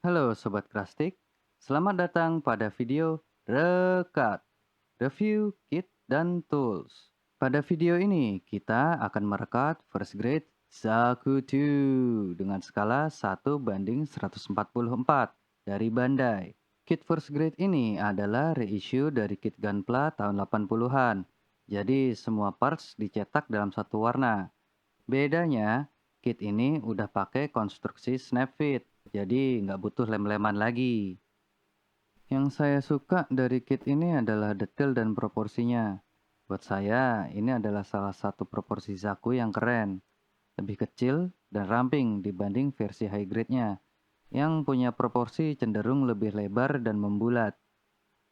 Halo Sobat Krastik, selamat datang pada video Rekat, Review Kit dan Tools. Pada video ini kita akan merekat first grade Zaku 2 dengan skala 1:144 dari Bandai. Kit first grade ini adalah reissue dari kit Gunpla tahun 80-an. Jadi semua parts dicetak dalam satu warna. Bedanya, kit ini udah pakai konstruksi snap fit, jadi nggak butuh lem-leman lagi. Yang saya suka dari kit ini adalah detail dan proporsinya. Buat saya, ini adalah salah satu proporsi Zaku yang keren. Lebih kecil dan ramping dibanding versi high grade-nya, yang punya proporsi cenderung lebih lebar dan membulat.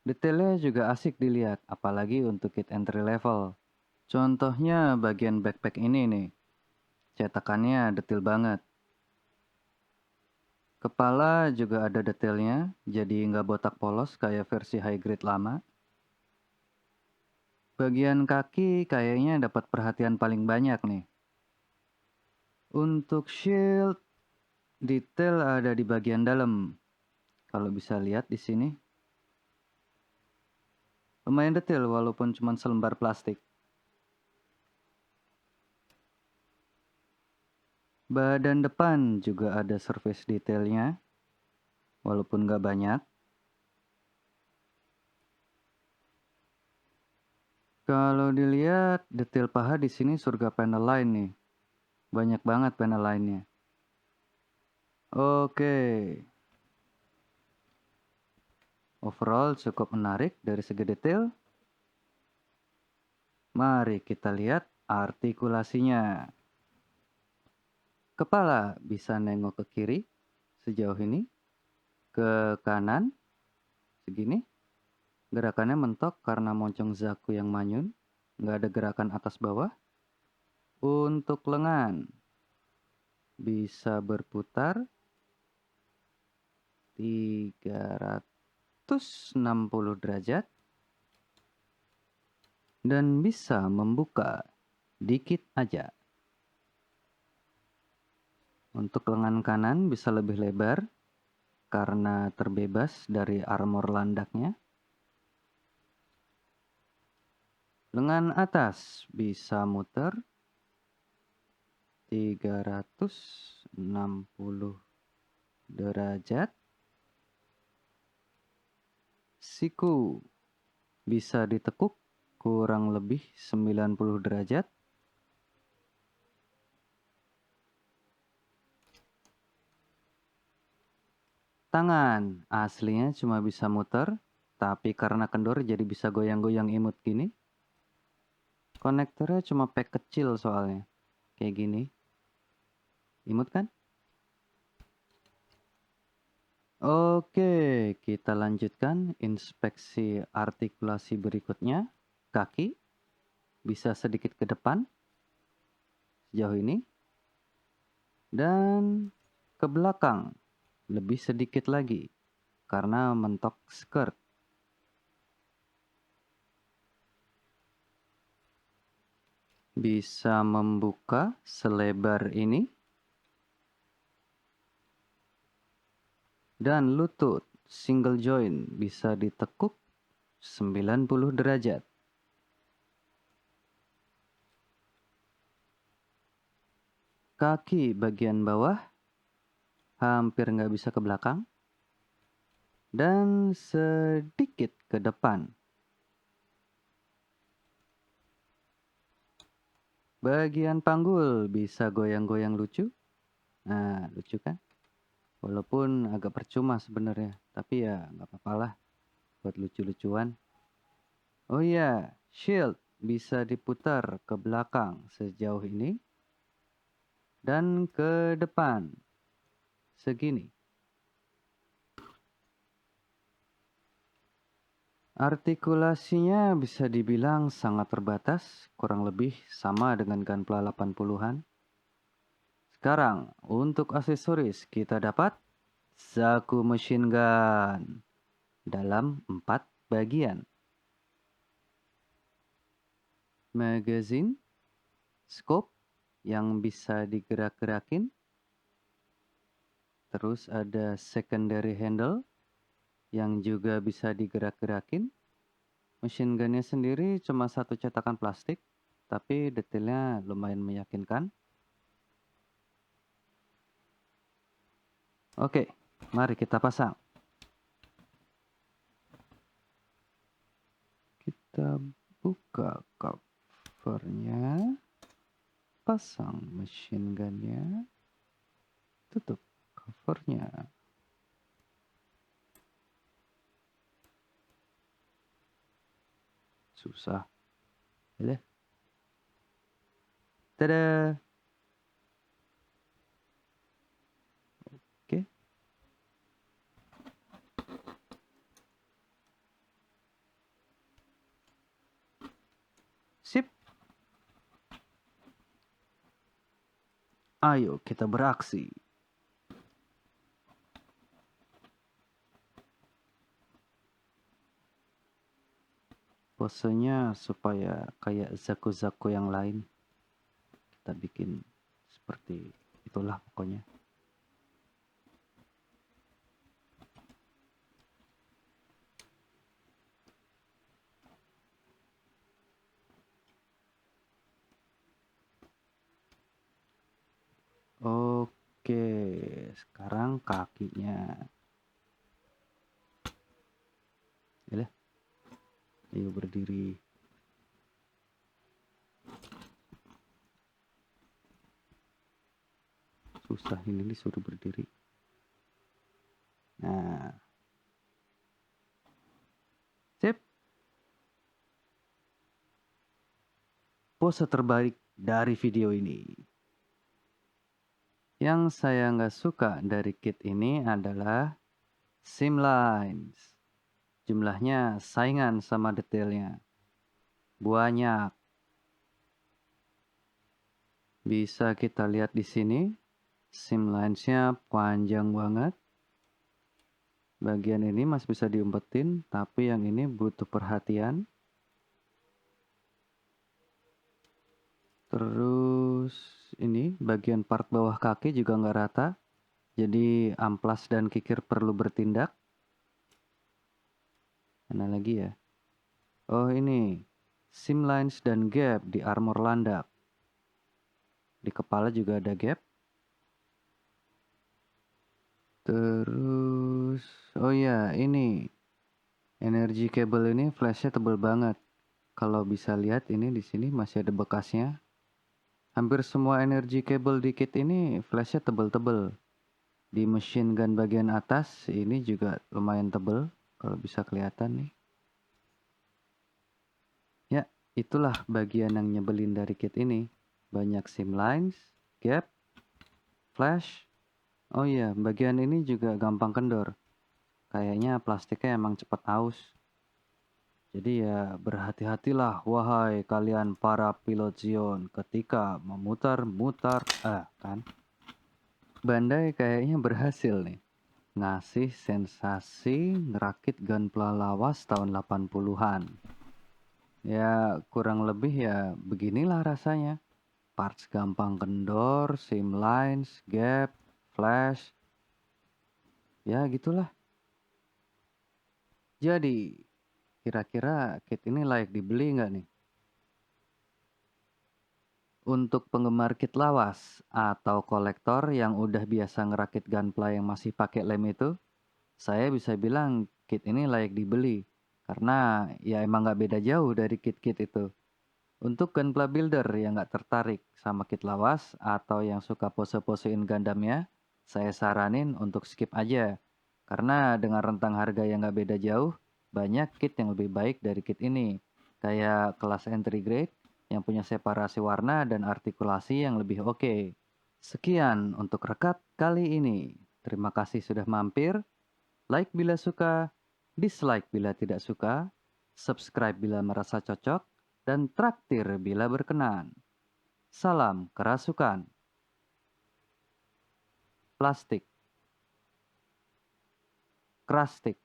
Detailnya juga asik dilihat, apalagi untuk kit entry level. Contohnya bagian backpack ini nih. Cetakannya detail banget. Kepala juga ada detailnya, jadi nggak botak polos kayak versi high grade lama. Bagian kaki kayaknya dapat perhatian paling banyak nih. Untuk shield, detail ada di bagian dalam. Kalau bisa lihat di sini. Lumayan detail walaupun cuma selembar plastik. Badan depan juga ada surface detailnya, walaupun nggak banyak. Kalau dilihat, detail paha di sini surga panel line nih. Banyak banget panel line-nya. Oke. Overall cukup menarik dari segi detail. Mari kita lihat artikulasinya. Kepala bisa nengok ke kiri sejauh ini, ke kanan segini. Gerakannya mentok karena moncong Zaku yang manyun, nggak ada gerakan atas bawah. Untuk lengan bisa berputar 360 derajat dan bisa membuka dikit aja. Untuk lengan kanan bisa lebih lebar karena terbebas dari armor landaknya. Lengan atas bisa muter 360 derajat. Siku bisa ditekuk kurang lebih 90 derajat. Tangan aslinya cuma bisa muter, tapi karena kendor jadi bisa goyang-goyang imut gini. Konektornya cuma pack kecil soalnya. Kayak gini. Imut kan? Oke, kita lanjutkan inspeksi artikulasi berikutnya. Kaki bisa sedikit ke depan sejauh ini. Dan ke belakang lebih sedikit lagi karena mentok skirt. Bisa membuka selebar ini. Dan lutut single joint bisa ditekuk 90 derajat. Kaki bagian bawah hampir nggak bisa ke belakang. Dan sedikit ke depan. Bagian panggul bisa goyang-goyang lucu. Nah, lucu kan? Walaupun agak percuma sebenarnya, tapi ya nggak apa-apa lah buat lucu-lucuan. Oh iya, shield bisa diputar ke belakang sejauh ini dan ke depan segini. Artikulasinya bisa dibilang sangat terbatas, kurang lebih sama dengan Gunpla 80-an. Sekarang, untuk aksesoris kita dapat Zaku Machine Gun dalam 4 bagian. Magazine, scope yang bisa digerak-gerakin, Terus ada secondary handle yang juga bisa digerak-gerakin. Machine gunnya sendiri cuma satu cetakan plastik, tapi detailnya lumayan meyakinkan. Oke, mari kita pasang. Kita buka covernya, pasang machine gunnya, tutup covernya. Susah. Boleh. Tada! Oke. Sip. Ayo kita beraksi. Posenya supaya kayak zaku-zaku yang lain. Kita bikin seperti itulah pokoknya. Oke, sekarang kakinya. Yalah. Ayo berdiri. Susah ini disuruh berdiri. Nah. Sip. Pose terbaik dari video ini. Yang saya nggak suka dari kit ini adalah seam lines. Jumlahnya saingan sama detailnya. Banyak. Bisa kita lihat di sini. Seam lines-nya panjang banget. Bagian ini masih bisa diumpetin, tapi yang ini butuh perhatian. Terus ini bagian part bawah kaki juga nggak rata. Jadi amplas dan kikir perlu bertindak. Mana lagi ya? Oh ini, seam lines dan gap di armor landak. Di kepala juga ada gap. Terus, oh ya ini, energy cable ini flashnya tebal banget. Kalau bisa lihat ini di sini masih ada bekasnya. Hampir semua energy cable di kit ini flashnya tebal-tebal. Di machine gun bagian atas ini juga lumayan tebal. Kalau bisa kelihatan nih. Ya, itulah bagian yang nyebelin dari kit ini. Banyak seam lines, gap, flash. Oh iya, bagian ini juga gampang kendor. Kayaknya plastiknya emang cepat aus. Jadi ya berhati-hatilah wahai kalian para pilot Zion ketika memutar-mutar. Kan? Bandai kayaknya berhasil nih. Ngasih sensasi ngerakit gunpla lawas tahun 80-an. Ya kurang lebih ya beginilah rasanya. Parts gampang kendor, seam lines, gap, flash. Ya gitulah. Jadi, kira-kira kit ini layak dibeli nggak nih? Untuk penggemar kit lawas atau kolektor yang udah biasa ngerakit gunpla yang masih pakai lem itu, saya bisa bilang kit ini layak dibeli. Karena ya emang nggak beda jauh dari kit-kit itu. Untuk gunpla builder yang nggak tertarik sama kit lawas atau yang suka pose-posein Gundamnya, saya saranin untuk skip aja. Karena dengan rentang harga yang nggak beda jauh, banyak kit yang lebih baik dari kit ini. Kayak kelas entry grade yang punya separasi warna dan artikulasi yang lebih oke. Sekian untuk rekat kali ini. Terima kasih sudah mampir. Like bila suka, dislike bila tidak suka, subscribe bila merasa cocok, dan traktir bila berkenan. Salam kerasukan. Plastik. Krastik.